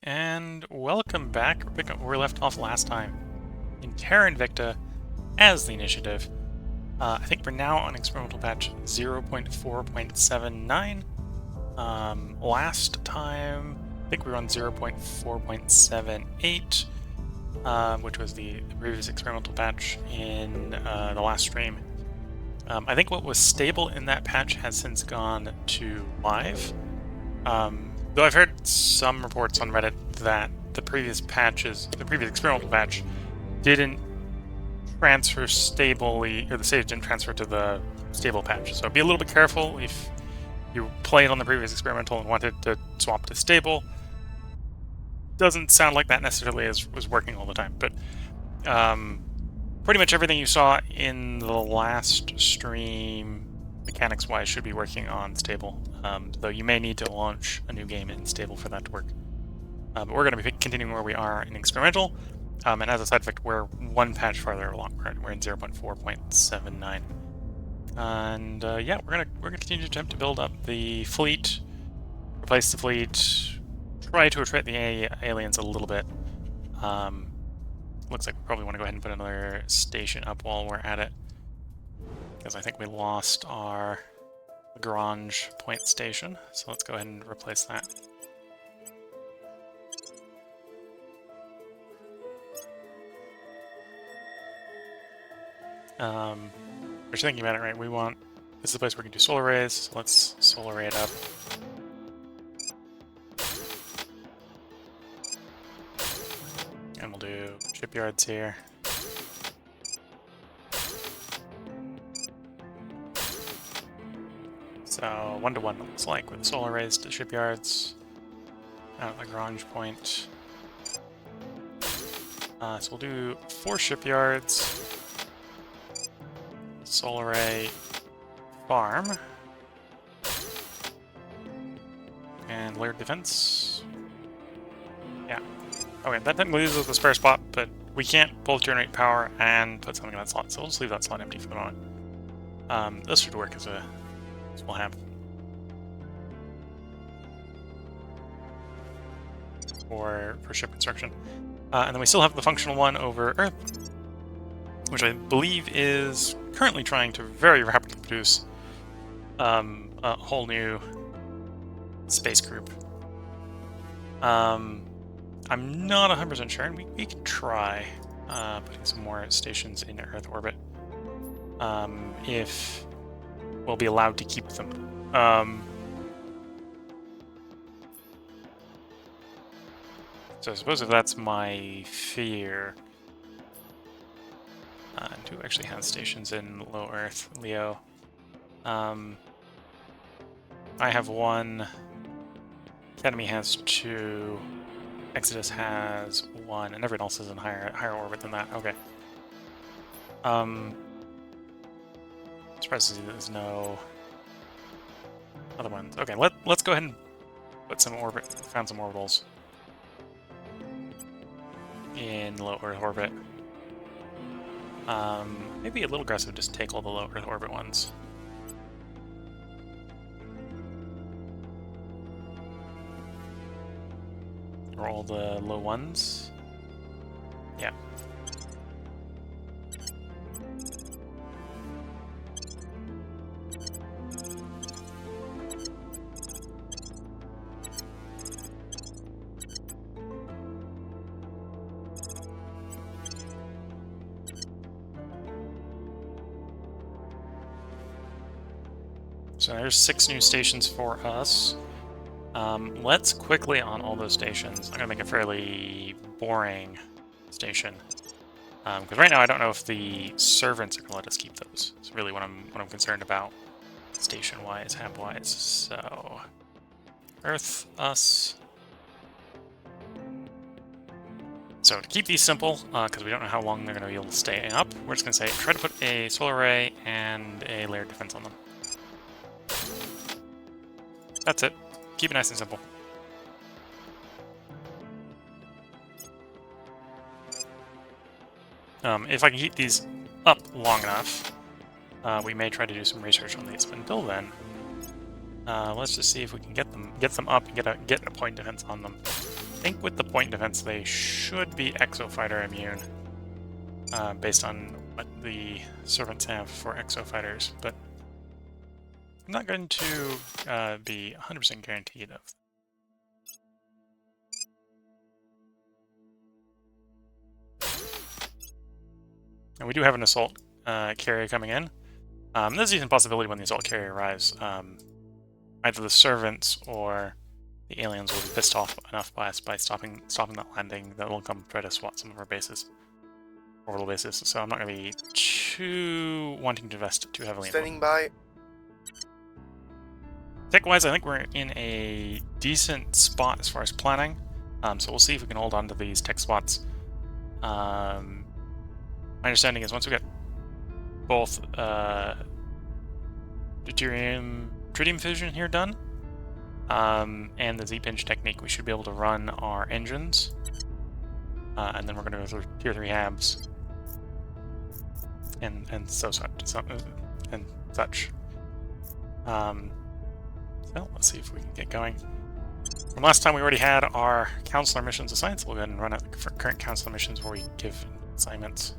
and welcome back. We're picking up where we left off last time in Terra Invicta as the initiative. I think we're now on experimental patch 0.4.79. Last time, I think we were on 0.4.78, which was the previous experimental patch in the last stream. I think what was stable in that patch has since gone to live. Though I've heard some reports on Reddit that the previous experimental patch didn't transfer stably, or the stage didn't transfer to the stable patch. So be a little bit careful if you played on the previous experimental and wanted to swap to stable. Doesn't sound like that necessarily was working all the time, but pretty much everything you saw in the last stream, mechanics-wise, should be working on stable. Though you may need to launch a new game in stable for that to work. But we're going to be continuing where we are in experimental, and as a side effect, we're one patch farther along. We're in 0.4.79, and yeah, we're gonna continue to attempt to build up the fleet, replace the fleet, try to attract the aliens a little bit. Looks like we probably want to go ahead and put another station up while we're at it, because I think we lost our Lagrange point station, so let's go ahead and replace that. We're thinking about it, right? This is the place where we can do solar arrays, so let's solar array it up. And we'll do shipyards here. So 1-to-1 it looks like, with solar arrays to shipyards out at Lagrange point. So we'll do 4 shipyards, solar array, farm, and layered defense. Yeah. Okay, that technically leaves us the spare spot, but we can't both generate power and put something in that slot, so we'll just leave that slot empty for the moment. This should work as we'll have for ship construction. And then we still have the functional one over Earth, which I believe is currently trying to very rapidly produce a whole new space group. I'm not 100% sure, and we can try putting some more stations in Earth orbit if we'll be allowed to keep them. So I suppose if that's my fear, and who actually has stations in low Earth, Leo? I have 1. Academy has 2. Exodus has 1, and everyone else is in higher orbit than that. Okay. Surprised there's no other ones. Okay, let's go ahead and put some found some orbitals in low Earth orbit. Maybe a little aggressive, just take all the low Earth orbit ones. Or all the low ones. Yeah. So there's 6 new stations for us. Let's quickly on all those stations. I'm gonna make a fairly boring station, because right now I don't know if the servants are gonna let us keep those. It's really what I'm concerned about, station-wise, hab-wise. So Earth, us. So to keep these simple, because we don't know how long they're gonna be able to stay up, we're just gonna say try to put a solar array and a layered defense on them. That's it. Keep it nice and simple. If I can keep these up long enough, we may try to do some research on these. But until then, let's just see if we can get them up and get a point defense on them. think with the point defense, they should be exofighter immune, based on what the servants have for exofighters, but I'm not going to be 100% guaranteed of. And we do have an assault carrier coming in. There's even a possibility when the assault carrier arrives, either the servants or the aliens will be pissed off enough by us by stopping that landing that will come try to swat some of our bases, orbital bases. So I'm not going to be too wanting to invest too heavily. Standing by. Tech-wise, I think we're in a decent spot as far as planning. So we'll see if we can hold on to these tech spots. My understanding is once we get both deuterium tritium fission here done, and the Z-pinch technique, we should be able to run our engines. And then we're going to go through tier 3 habs and such. So let's see if we can get going. From last time, we already had our counselor missions assigned, so we'll go ahead and run out the current counselor missions where we give assignments.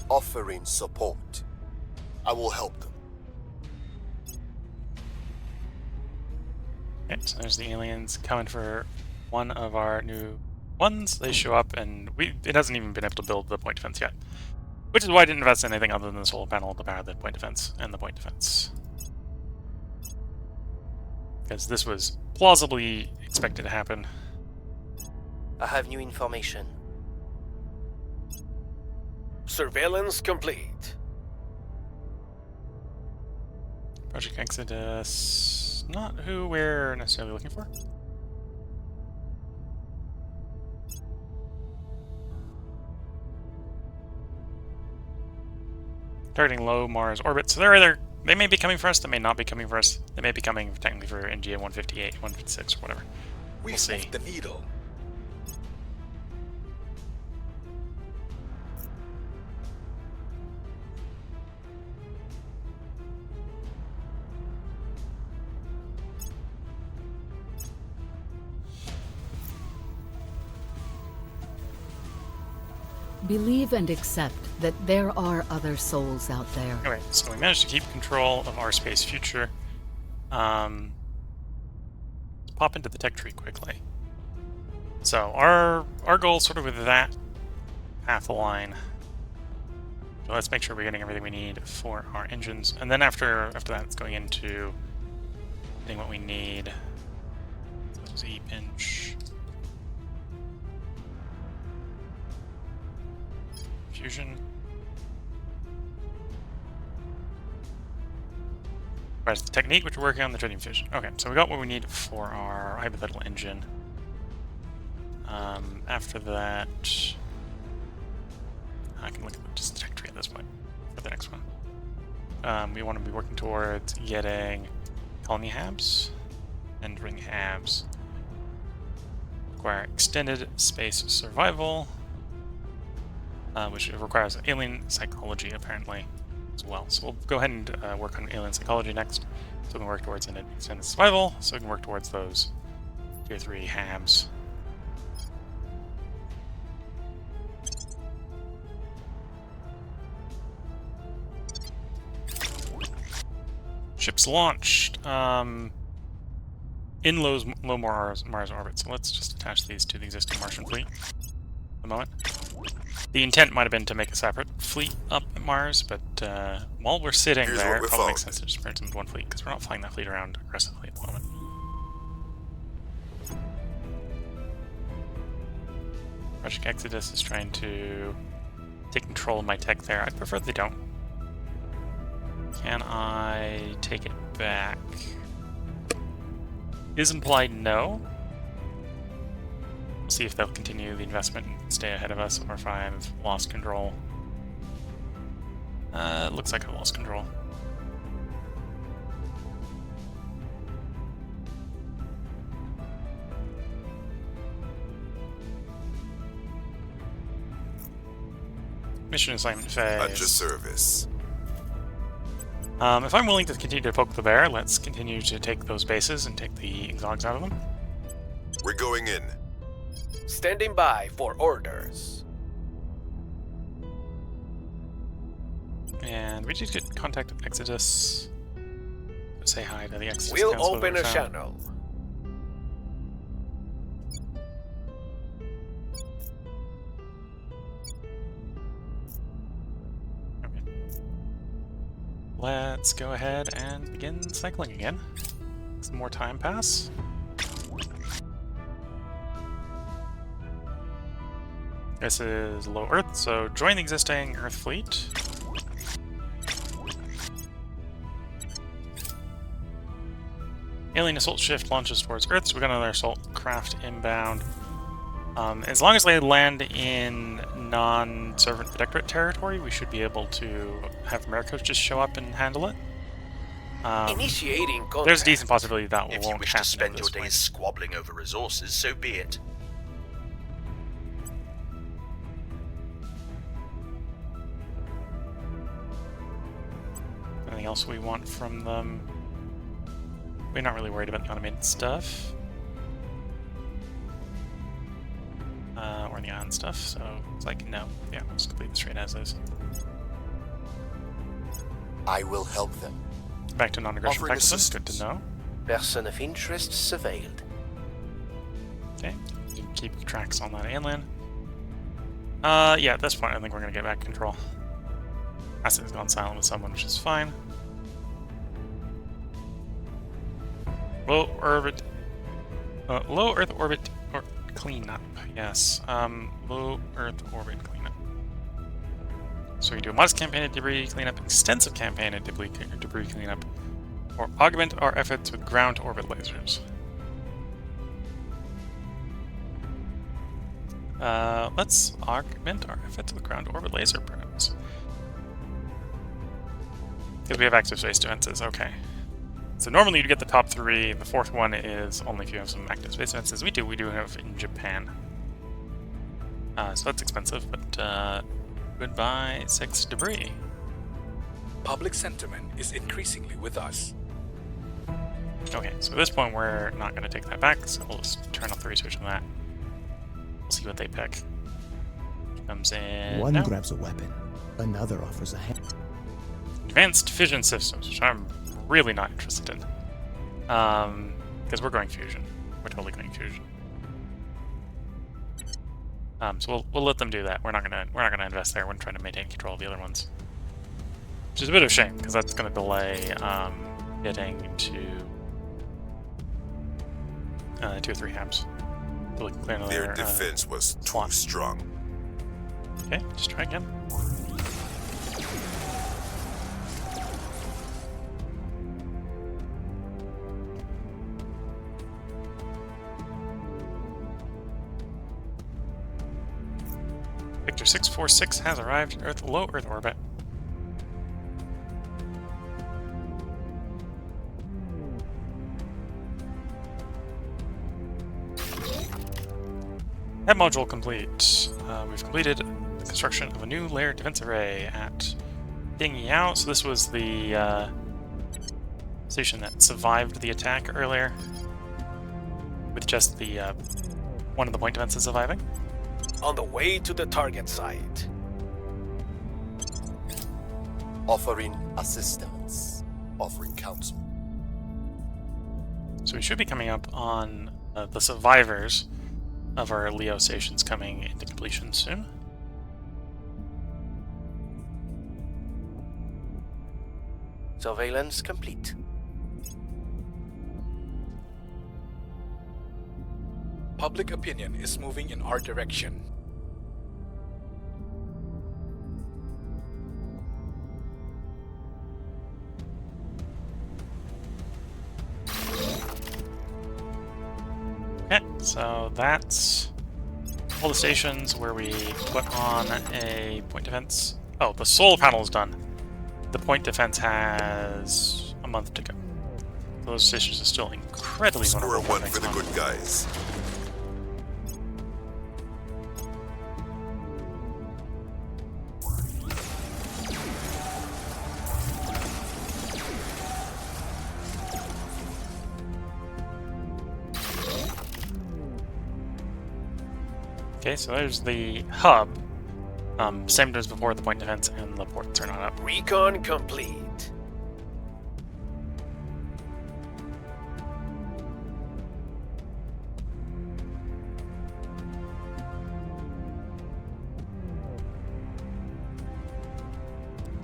Offering support. I will help them. Okay, so there's the aliens coming for one of our new ones. They show up, and it hasn't even been able to build the point defense yet. Which is why I didn't invest in anything other than the solar panel to power the point defense and the point defense. Because this was plausibly expected to happen. I have new information. Surveillance complete. Project Exodus, not who we're necessarily looking for. Targeting low Mars orbit, so they may be coming for us, they may not be coming for us. They may be coming technically for NGA 158, 156, or whatever. We'll see. The needle. Believe and accept that there are other souls out there. Anyway, so we managed to keep control of our space future. Let's pop into the tech tree quickly. So our goal sort of with that path line. So let's make sure we're getting everything we need for our engines. And then after that, it's going into getting what we need. So Z-pinch. Fusion. Where's the technique, which we're working on, the tritium fission. Okay, so we got what we need for our hypothetical engine. After that, I can look at just the tech tree at this point for the next one. We want to be working towards getting colony habs and ring habs. Require extended space survival. Which requires alien psychology, apparently, as well. So we'll go ahead and work on alien psychology next, so we can work towards an extended survival, so we can work towards those tier 3 habs. Ships launched in low Mars orbit, so let's just attach these to the existing Martian fleet at the moment. The intent might have been to make a separate fleet up at Mars, but while we're sitting there, it probably makes sense to just bring them to one fleet, because we're not flying that fleet around aggressively at the moment. Project Exodus is trying to take control of my tech there. I'd prefer they don't. Can I take it back? Is implied no. We'll see if they'll continue the investment and stay ahead of us, or if I've lost control. It looks like I've lost control. Mission assignment phase. At your service. If I'm willing to continue to poke the bear, let's continue to take those bases and take the exotics out of them. We're going in. Standing by for orders. And we just get contact with Exodus. Say hi to the Exodus. We'll Council that open we a found. channel. Okay. Let's go ahead and begin cycling again. Some more time pass. This is low Earth, so join the existing Earth fleet. Alien assault shift launches towards Earth, so we got another assault craft inbound. As long as they land in non-servant protectorate territory, we should be able to have Americos just show up and handle it. Initiating contact. There's a decent possibility that If won't you wish happen to spend at your this days point. squabbling over resources, so be it. Anything else we want from them? We're not really worried about the automated stuff. Or the ion stuff, so it's like, no. Yeah, we'll just complete this trade as is. I will help them. Back to non-aggression Offering practices, good to assistance. know. Person of interest surveilled. Okay, keep tracks on that alien. Yeah, at this point I think we're gonna get back control. Asset has gone silent with someone, which is fine. Low Earth orbit or cleanup. Yes. Low Earth orbit cleanup. So we do a modest campaign of debris cleanup, extensive campaign of debris cleanup, or augment our efforts with ground to orbit lasers. Let's augment our efforts with ground to orbit laser probes. Because we have active space defenses, okay. So normally you'd get the top three, the fourth one is only if you have some active space defenses. We do have in Japan. So that's expensive, but goodbye 6 debris. Public sentiment is increasingly with us. Okay, so at this point we're not going to take that back, so we'll just turn off the research on that. We'll see what they pick. Comes in. One now. grabs a weapon, another offers a hand. Advanced fission systems, which I'm really not interested in. Because we're going fusion. We're totally going fusion. So we'll let them do that. We're not gonna invest there. We're trying to maintain control of the other ones, which is a bit of a shame because that's gonna delay getting to 2 or 3 habs. So we can clear another, Their defense was too slot. strong. Okay, just try again. Victor 646 has arrived in low Earth orbit. Head module complete. We've completed the construction of a new layered defense array at Ding Yao. So this was the station that survived the attack earlier, with just the one of the point defenses surviving. On the way to the target site. Offering assistance. Offering counsel. So we should be coming up on the survivors of our Leo stations coming into completion soon. Surveillance complete. Public opinion is moving in our direction. Okay, so that's all the stations where we put on a point defense. Oh, the solar panel is done. The point defense has a month to go. Those stations are still incredibly Score vulnerable. 1 for the good guys. Okay, so there's the hub. Same as before, the point defense and the ports are not up. Recon complete.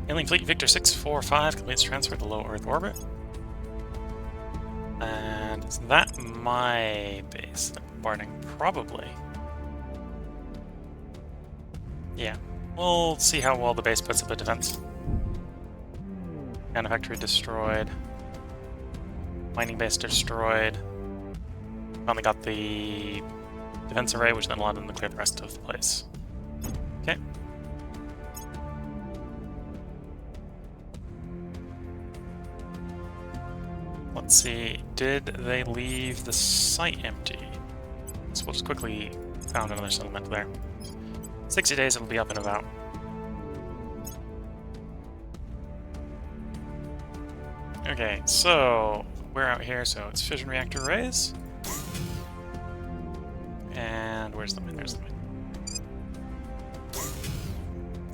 Alien Fleet Victor 645 completes transfer to low Earth orbit. And is that my base that I'm bombarding? Probably. Yeah. We'll see how well the base puts up a defense. Manufactory destroyed. Mining base destroyed. Finally got the defense array, which then allowed them to clear the rest of the place. Okay. Let's see, did they leave the site empty? So we'll just quickly found another settlement there. 60 days it'll be up and about. Okay, so we're out here, so it's fission reactor arrays. And where's the mine? There's the mine.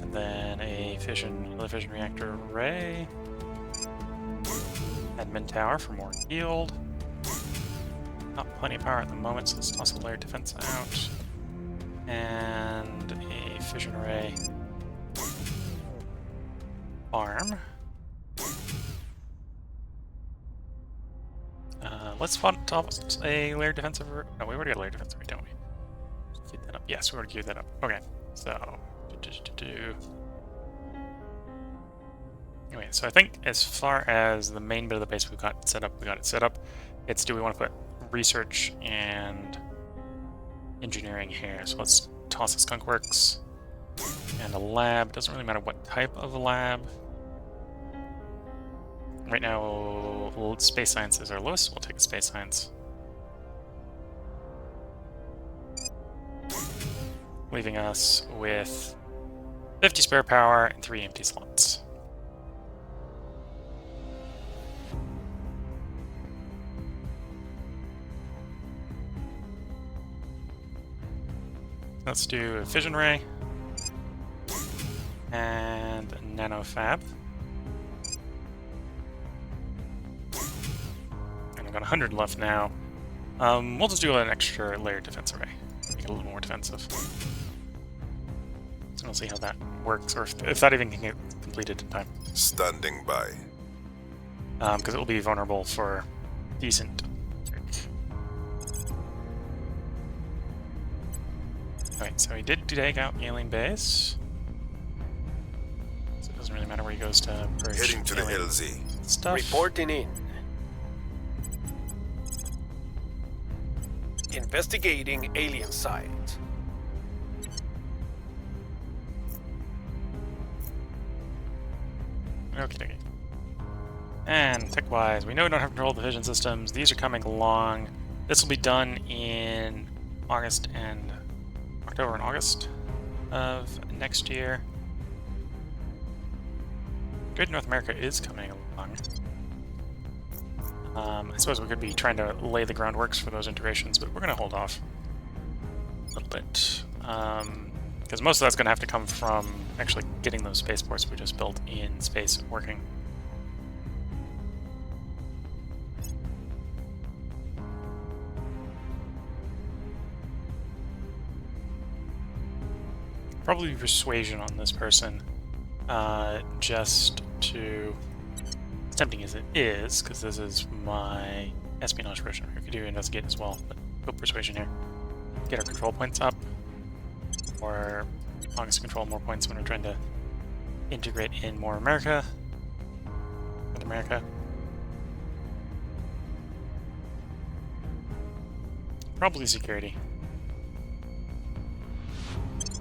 And then another fission reactor array. Admin tower for more yield. Not plenty of power at the moment, so let's toss a layered defense out. And a fission array farm. Let's toss a layered defensive. No, we already got a layered defensive, don't we? Let's keep that up. Yes, we already queued that up. Okay, so. Anyway, so I think as far as the main bit of the base we got it set up. It's do we want to put research and engineering here? So let's toss a skunk works and a lab. Doesn't really matter what type of a lab. Right now, space science is our lowest, so we'll take a space science. Leaving us with 50 spare power and 3 empty slots. Let's do a fission ray and a nano fab. And I've got 100 left now. We'll just do an extra layered defense array. Make it a little more defensive. And we'll see how that works, or if that even can get completed in time. Standing by. Because it will be vulnerable for decent. Alright, so he did take out alien base. So it doesn't really matter where he goes to purge Heading to the alien LZ. stuff. Reporting in. Investigating alien site. Okay. And tech-wise, we know we don't have control of the vision systems. These are coming along. This will be done in October and August of next year. Great North America is coming along. I suppose we could be trying to lay the groundworks for those integrations, but we're going to hold off a little bit. Because most of that's going to have to come from actually getting those spaceports we just built in space working. Probably persuasion on this person, just to, as tempting as it is, because this is my espionage version. We could do investigate as well, but go persuasion here. Get our control points up, or August control more points when we're trying to integrate in more America. With America. Probably security.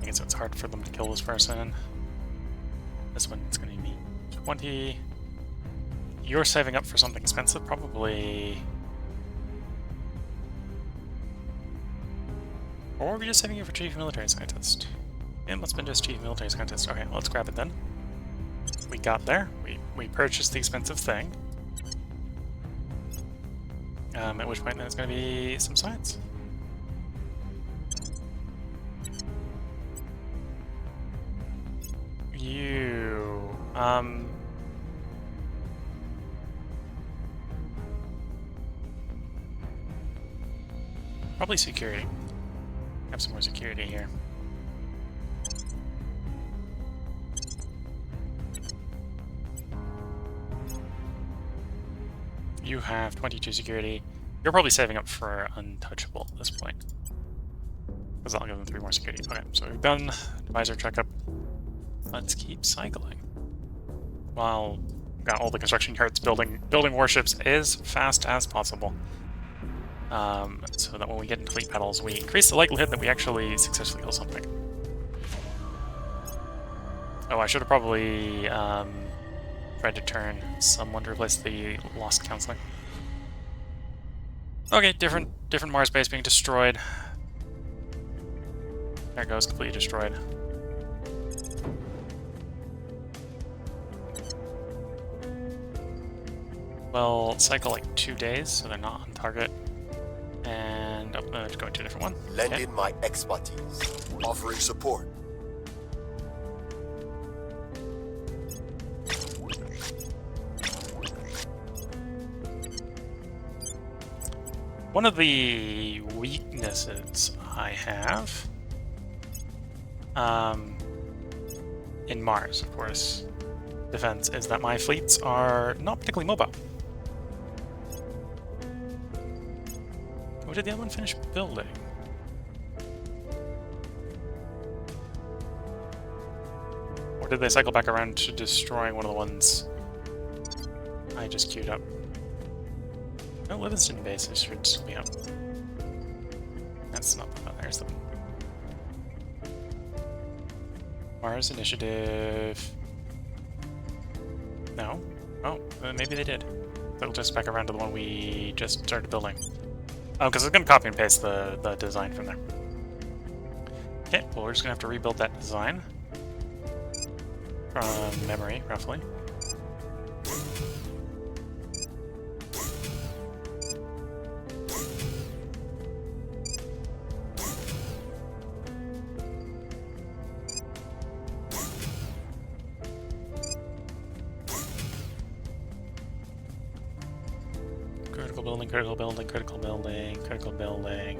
I guess it's hard for them to kill this person. This one's going to be 20. You're saving up for something expensive, probably. Or are we just saving it for Chief Military Scientist? It must have been just Chief Military Scientist. Okay, let's grab it then. We got there. We purchased the expensive thing. At which point then it's going to be some science. you? Probably security. Have some more security here. You have 22 security. You're probably saving up for untouchable at this point. Because I'll give them 3 more security. Okay, so we've done advisor checkup. Let's keep cycling. While we've got all the construction yards building warships as fast as possible. So that when we get into fleet battles, we increase the likelihood that we actually successfully kill something. Oh, I should have probably tried to turn someone to replace the lost counseling. Okay, different Mars base being destroyed. There it goes, completely destroyed. Well, cycle like 2 days, so they're not on target. And let's go into a different one. Lending my expertise. Offering support. One of the weaknesses I have in Mars, of course, defense, is that my fleets are not particularly mobile. What did the other one finish building? Or did they cycle back around to destroying one of the ones I just queued up? No, Livingston bases should still be up. That's not. Oh, there's the Mars Initiative. No. Oh, maybe they did. They'll just back around to the one we just started building. Oh, because it's going to copy and paste the design from there. Okay, well, we're just going to have to rebuild that design from memory, roughly. Critical building, critical building, critical building, critical building.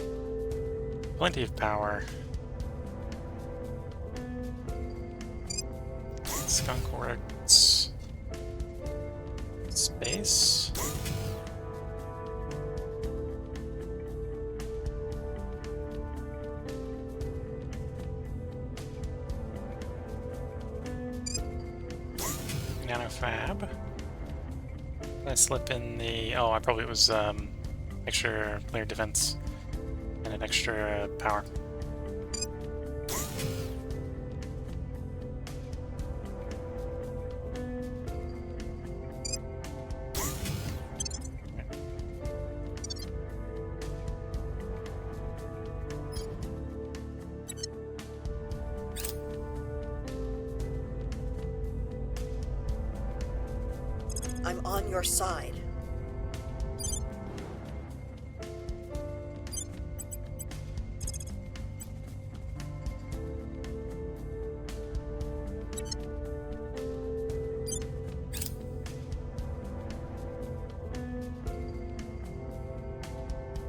Plenty of power. Skunk works. Space. Nanofab. I slip in the... Oh, I probably was extra layer defense and an extra power. I'm on your side.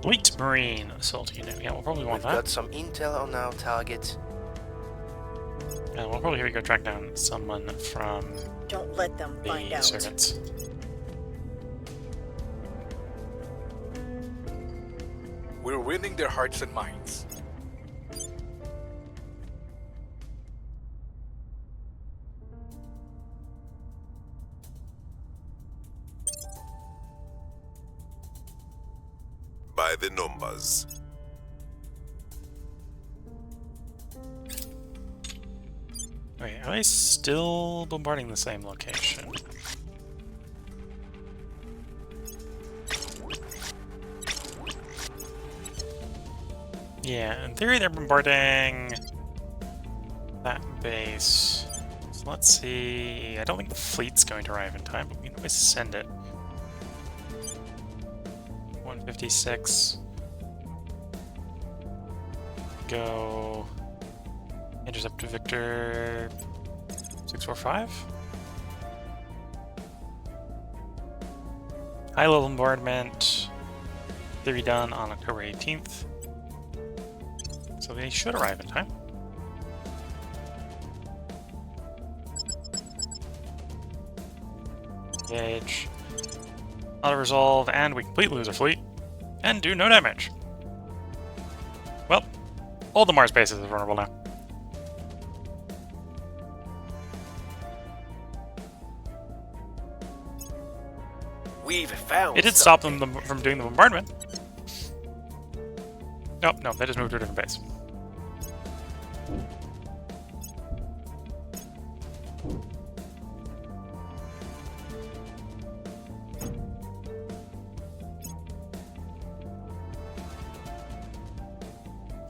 Fleet Marine Assault Unit. Yeah, we'll probably want We've that. got some intel on our target. And we'll probably here we go track down someone from Don't let them find the out. servants. We're winning their hearts and minds. By the numbers. Wait, are they still bombarding the same location? Yeah, in theory they're bombarding that base. So let's see. I don't think the fleet's going to arrive in time, but we can always send it. 156. Go. Intercept Victor. 645. High-level bombardment. Theory done on October 18th. So they should arrive in time. Engage. Auto-resolve, and we completely lose our fleet. And do no damage. Well, all the Mars bases are vulnerable now. We've found It did stop them from doing the bombardment. Nope, no, they just moved to a different base.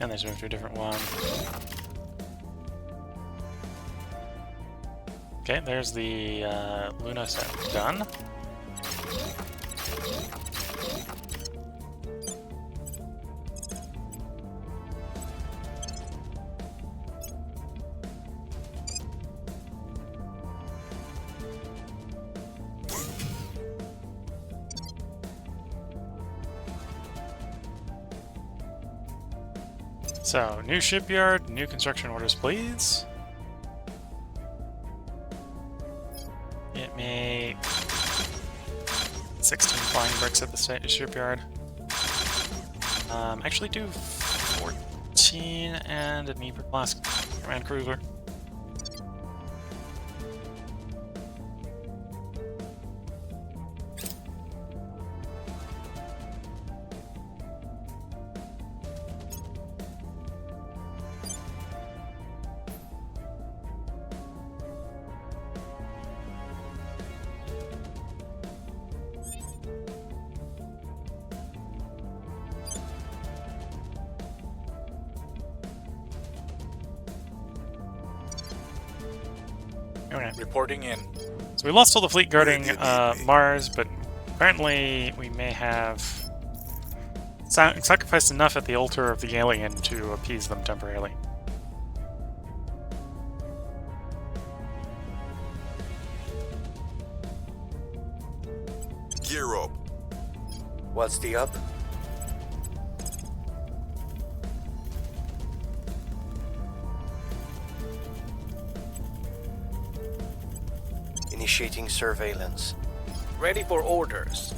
And they just moved to a different one. Okay, there's the Luna set done. So, new shipyard, new construction orders, please. Get me 16 flying bricks at the shipyard. Actually do 14 and a Dnieper class command cruiser. Okay. Reporting in. So we lost all the fleet guarding Mars, but apparently we may have sacrificed enough at the altar of the alien to appease them temporarily. Gear up. What's the up? Initiating surveillance. Ready for orders.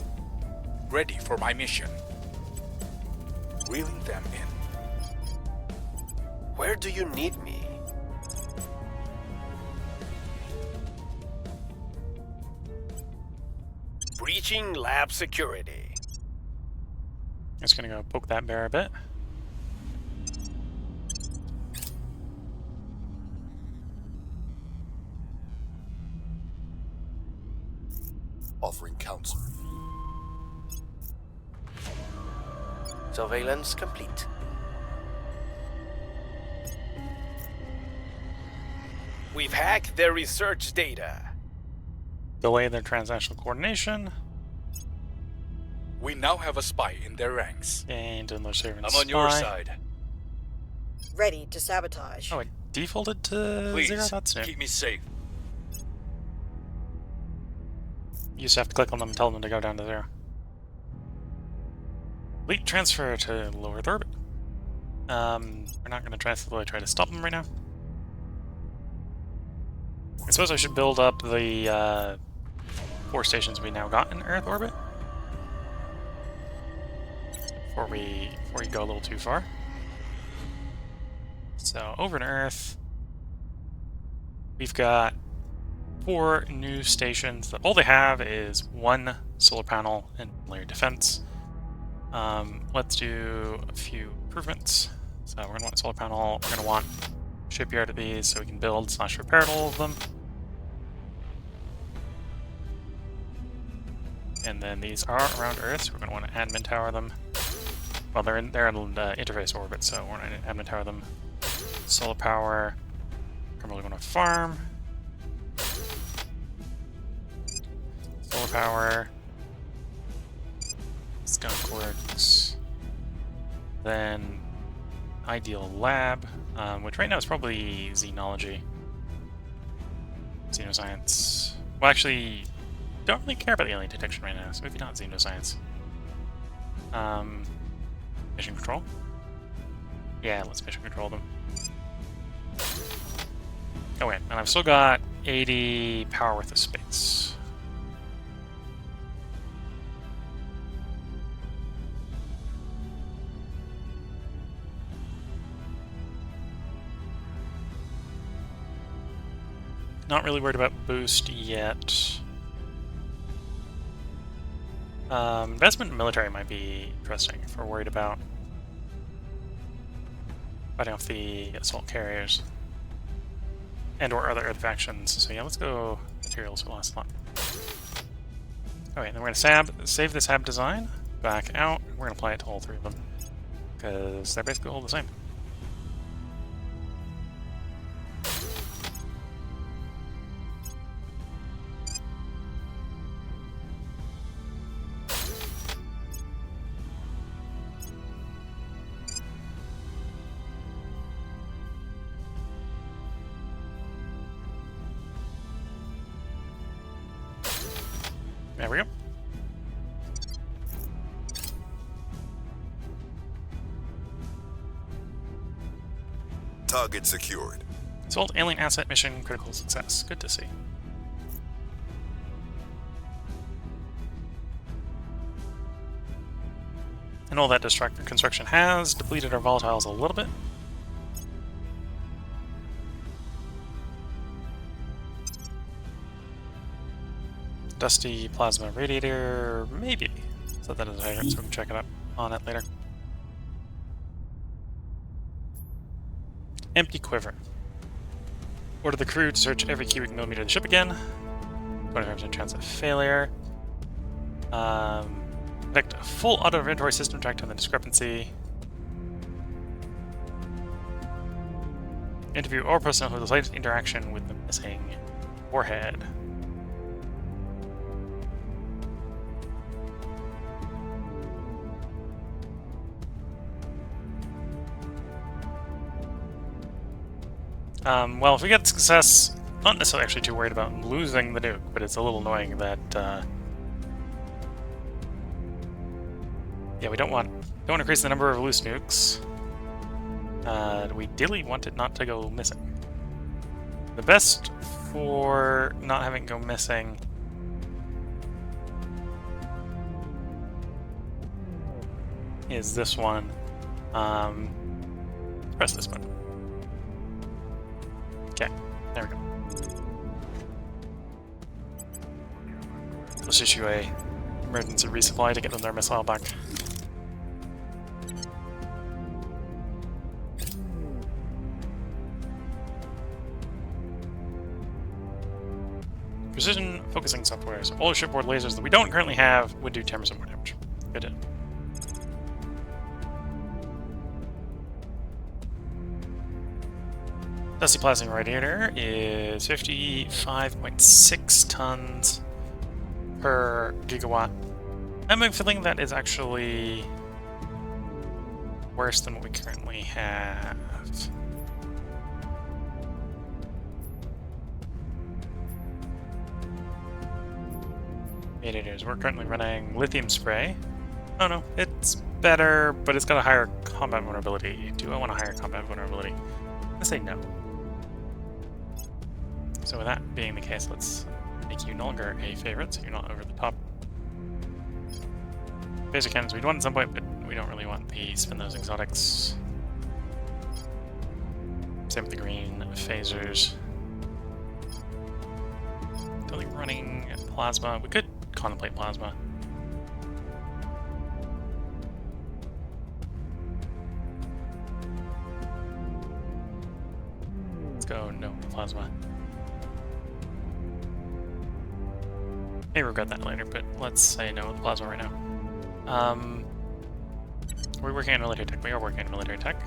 Ready for my mission. Reeling them in. Where do you need me? Breaching lab security. Just gonna go poke that bear a bit. Offering counsel. Surveillance complete. We've hacked their research data. Delay their transnational coordination. We now have a spy in their ranks. Gained English servant I'm on your spy. side. Ready to sabotage. Oh, it defaulted to Please, 0? That's new. keep me safe. You just have to click on them and tell them to go down to 0. Fleet transfer to low Earth orbit. We're not going to really try to stop them right now. I suppose I should build up the 4 stations we now got in Earth orbit before we go a little too far. So over in Earth, we've got 4 new stations that all they have is 1 solar panel and layer defense. Let's do a few improvements. So we're going to want a solar panel, we're going to want a shipyard of these so we can build / repair all of them. And then these are around Earth, so we're going to want to admin tower them. Well, they're in interface orbit, so we're going to admin tower them. Solar power, I'm really going to farm. Solar power, skunk works, then ideal lab, which right now is probably xenology. Xenoscience. Well, actually, don't really care about the alien detection right now, so maybe not Xenoscience. Mission control? Yeah, let's mission control them. Oh wait, and I've still got 80 power worth of space. Not really worried about boost yet. Investment in military might be interesting if we're worried about fighting off the assault carriers and or other factions. So yeah, let's go materials for the last slot. Okay, then we're gonna save this SAB design, back out, and we're gonna apply it to all three of them because they're basically all the same. There we go. Target secured. Assault alien asset mission critical success. Good to see. And all that destructive construction has depleted our volatiles a little bit. Dusty plasma radiator, maybe. Set that as a hydrant so we can check it up on it later. Empty quiver. Order the crew to search every cubic millimeter of the ship again. 25% chance of failure. Conduct a full auto inventory system track on the discrepancy. Interview all personnel who have the slightest interaction with the missing warhead. Well, if we get success, not necessarily actually too worried about losing the nuke, but it's a little annoying that, yeah, we don't want to increase the number of loose nukes. We ideally want it not to go missing. The best for not having it go missing is this one. Press this button. Okay, there we go. Let's issue a emergency resupply to get them their missile back. Precision focusing software. So all the shipboard lasers that we don't currently have would do 10% more damage. Good. Dusty plasma radiator is 55.6 tons per gigawatt. I'm feeling that is actually worse than what we currently have. It is. We're currently running lithium spray. Oh no, it's better, but it's got a higher combat vulnerability. Do I want a higher combat vulnerability? I'm gonna say no. So with that being the case, let's make you no longer a favorite, so you're not over the top. Phaser cannons we'd want at some point, but we don't really want the spin those exotics. Same with the green phasers. Totally running plasma. We could contemplate plasma. Let's go no plasma. May regret that later, but let's say no with plasma right now. We're working on military tech. We are working on military tech.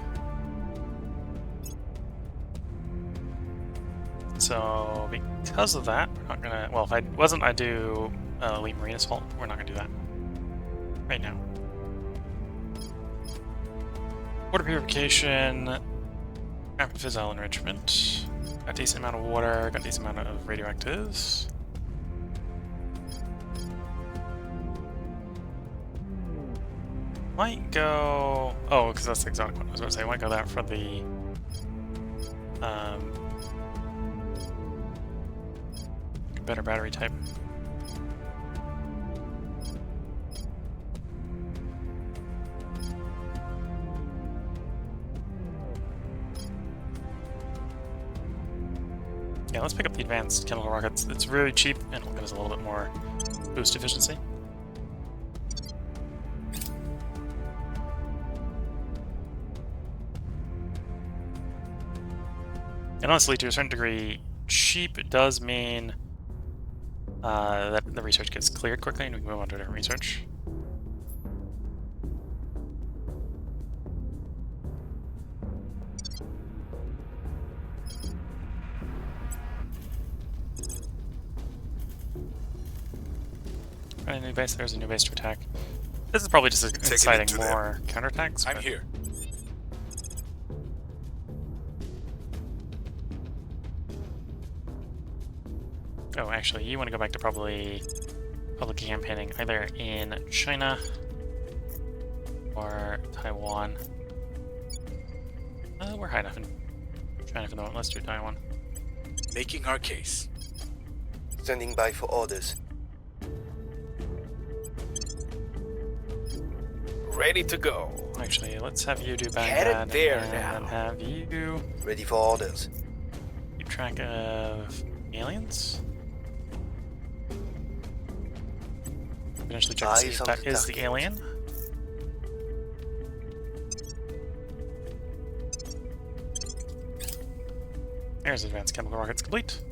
So because of that, we're not gonna. Well, if I wasn't, I'd do elite marine assault. We're not gonna do that right now. Water purification, rapid fissile enrichment. Got a decent amount of water, got a decent amount of radioactives. Might go... Oh, because that's the exotic one. I was about to say, I might go that for the... better battery type. Yeah, let's pick up the advanced chemical rockets. It's really cheap and it'll give us a little bit more boost efficiency. And honestly, to a certain degree, cheap does mean that the research gets cleared quickly and we can move on to a different research. Right, a new base. There's a new base to attack. This is probably just inciting more counterattacks. I'm here. Oh, actually, you want to go back to probably public campaigning either in China or Taiwan. We're high enough in China for the moment. Let's do Taiwan. Making our case. Standing by for orders. Ready to go. Actually, let's have you do Baghdad Headed there and now. then have you Ready for orders. keep track of aliens. Eventually check to see Eyes if on that the is the target. alien. There's advanced chemical rockets complete.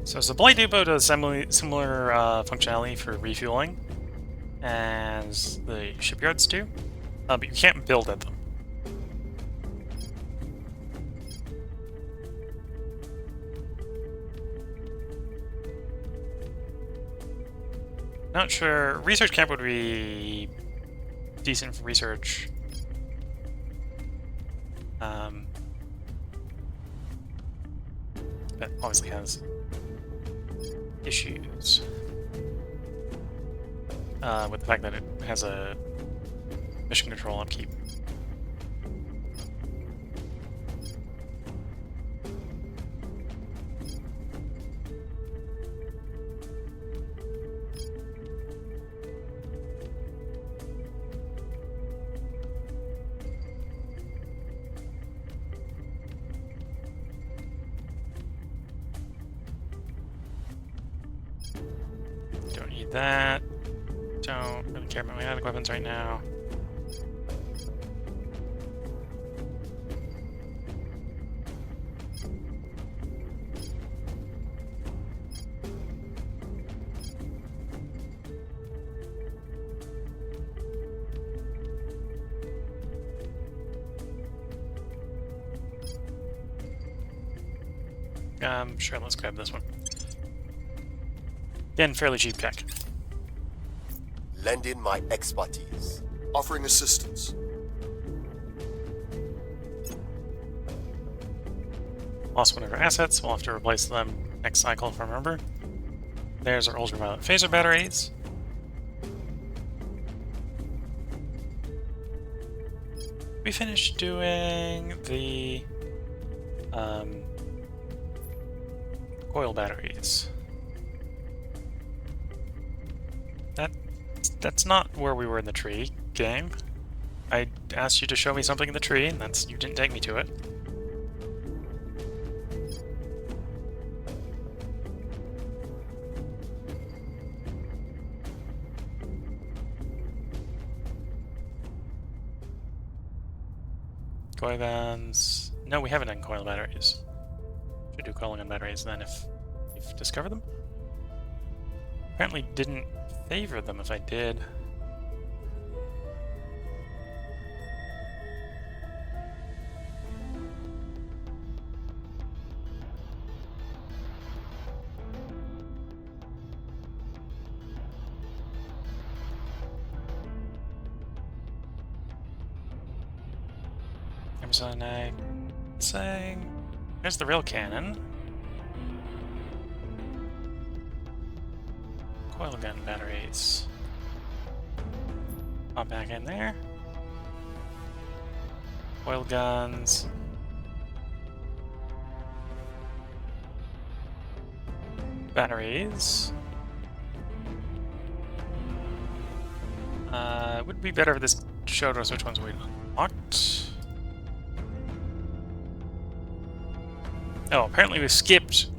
So Supply Depot does similar functionality for refueling as the shipyards do, but you can't build at them. Not sure. Research camp would be decent for research. That obviously has issues with the fact that it has a mission control upkeep. Don't need that. Don't really care about my automatic weapons right now. Sure, let's grab this one. Again, fairly cheap tech. Lending my expertise. Offering assistance. Lost one of our assets. We'll have to replace them next cycle if I remember. There's our ultraviolet phaser batteries. We finished doing the coil batteries. That's not where we were in the tree game. I asked you to show me something in the tree, and you didn't take me to it. Coil guns. No, we haven't done coil batteries. Should do coil gun batteries then if you've discovered them. Apparently didn't favor them if I did. carbonite. Saying. There's the real cannon. Coil gun batteries. Pop back in there. Coil guns. Batteries. Would be better if this showed us which ones we unlocked. Oh, apparently we skipped.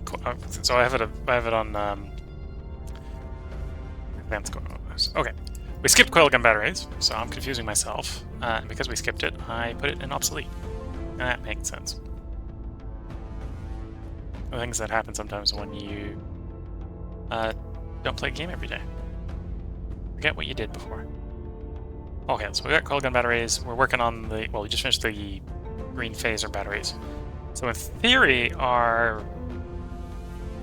So I have it on advanced coil. Okay, we skipped coil gun batteries, so I'm confusing myself. And because we skipped it, I put it in obsolete. And that makes sense. The things that happen sometimes when you don't play a game every day. Forget what you did before. Okay, so we got coil gun batteries. We're working on the... Well, we just finished the green phaser batteries. So in theory, our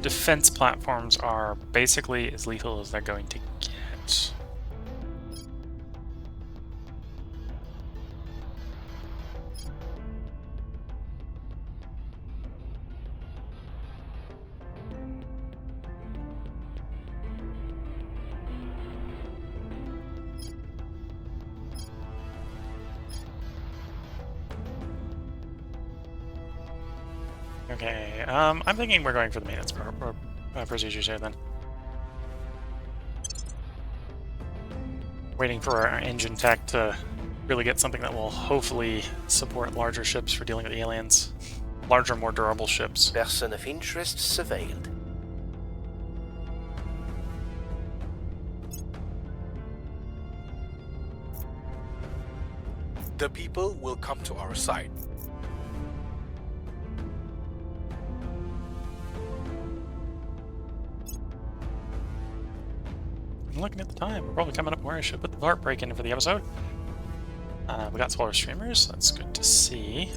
defense platforms are basically as lethal as they're going to get. Okay, I'm thinking we're going for the maintenance procedures here then. Waiting for our engine tech to really get something that will hopefully support larger ships for dealing with the aliens. Larger, more durable ships. Person of interest surveilled. The people will come to our side. Looking at the time, we're probably coming up where I should put the heart break in for the episode. We got solar streamers, that's good to see.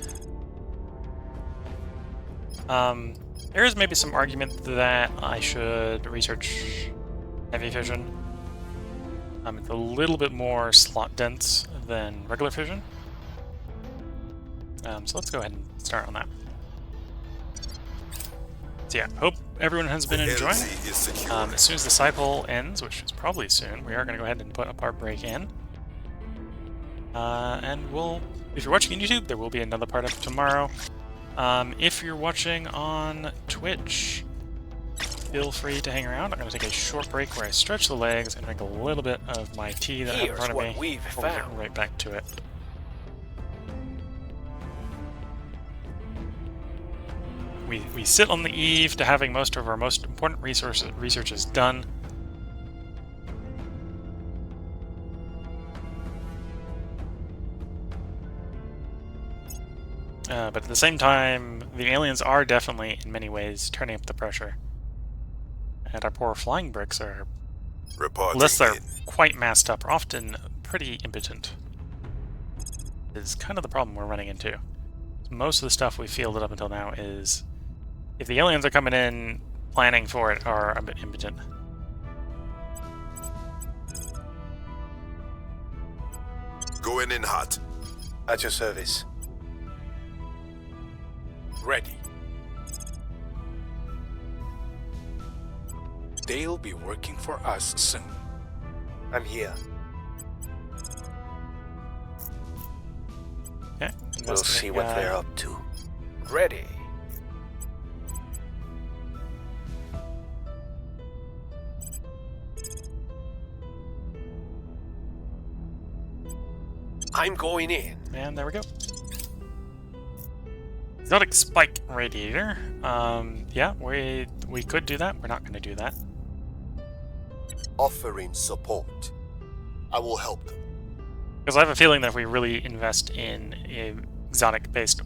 There is maybe some argument that I should research heavy fission. It's a little bit more slot dense than regular fission. So let's go ahead and start on that. So yeah, hope everyone has been enjoying. As soon as the cycle ends, which is probably soon, we are going to go ahead and put a part break in. And we'll, if you're watching on YouTube, there will be another part up tomorrow. If you're watching on Twitch, feel free to hang around. I'm going to take a short break where I stretch the legs and drink a little bit of my tea that I have in front of me. We've before we get found. right back to it. We sit on the eve to having most of our most important researches done. But at the same time, the aliens are definitely, in many ways, turning up the pressure. And our poor flying bricks are, unless they're quite massed up, are often pretty impotent. Is kind of the problem we're running into. Most of the stuff we fielded up until now is, if the aliens are coming in, planning for it, are a bit impotent. Going in hot. At your service. Ready. They'll be working for us soon. I'm here. Okay. We'll see what they're up to. Ready. I'm going in. And there we go. Exotic spike radiator. Yeah, we could do that. We're not going to do that. Offering support. I will help them. Because I have a feeling that if we really invest in exotic-based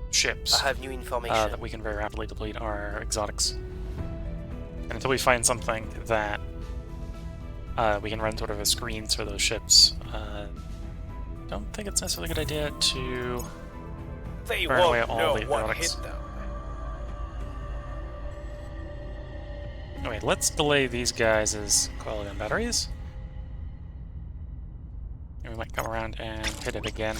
ships, I have new information. that we can very rapidly deplete our exotics. And until we find something that we can run sort of a screens for those ships, don't think it's necessarily a good idea to They burn away won't all know the what exotics. hit them. Anyway, let's delay these guys as coil gun batteries. And we might come around and hit it again.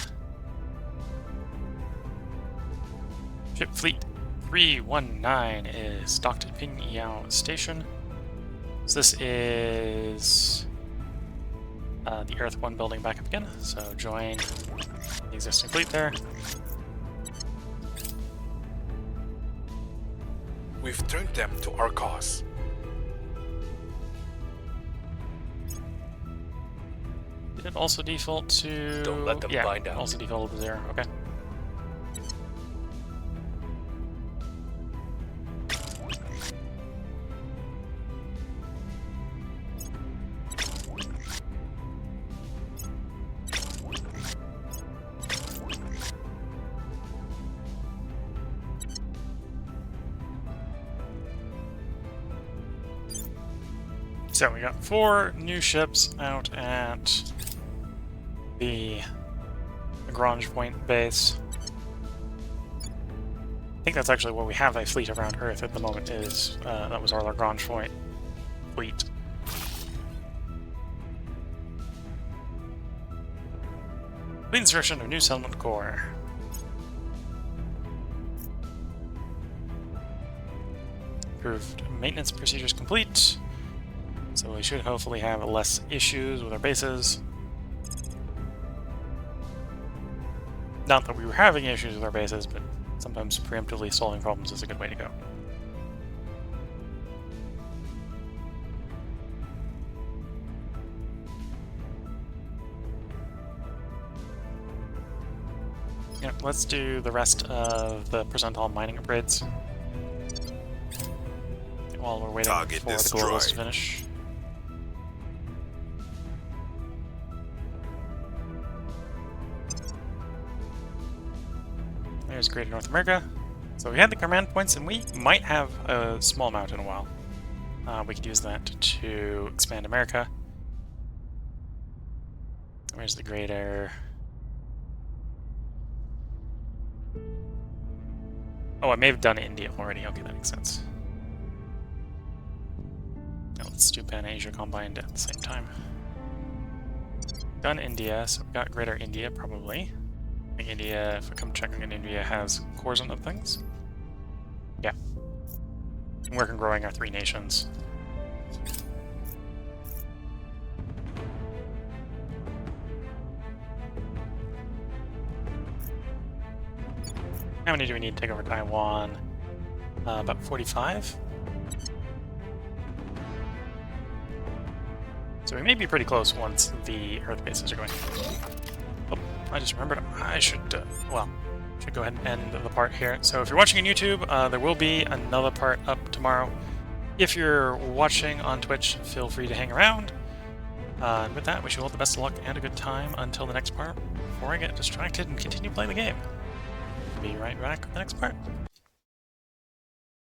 Ship Fleet 319 is docked at Pingyao Station. So this is the Earth 1 building back up again. So join the existing fleet there. We've turned them to our cause. Did it also default to... Don't let them find out. Also defaulted to 0. Okay. So we got 4 new ships out at the Lagrange Point base. I think that's actually where we have a fleet around Earth at the moment. Is that was our Lagrange Point fleet. Fleet insertion of new settlement core. Approved maintenance procedures complete. So we should hopefully have less issues with our bases. Not that we were having issues with our bases, but sometimes preemptively solving problems is a good way to go. Yeah, let's do the rest of the percentile mining upgrades while we're waiting Target for the destroyed. globals to finish. There's Greater North America. So we had the command points, and we might have a small amount in a while. We could use that to expand America. Where's the Greater? Oh, I may have done India already. Okay, that makes sense. Now let's do Pan-Asia combined at the same time. Done India, so we've got Greater India probably. I think India, if I come checking in, India has cores and other things. Yeah. And we're growing our 3 nations. How many do we need to take over Taiwan? About 45. So we may be pretty close once the Earth bases are going. Oh, I just remembered I should, should go ahead and end the part here. So if you're watching on YouTube, there will be another part up tomorrow. If you're watching on Twitch, feel free to hang around. And with that, wish you all the best of luck and a good time until the next part, before I get distracted and continue playing the game. Be right back with the next part.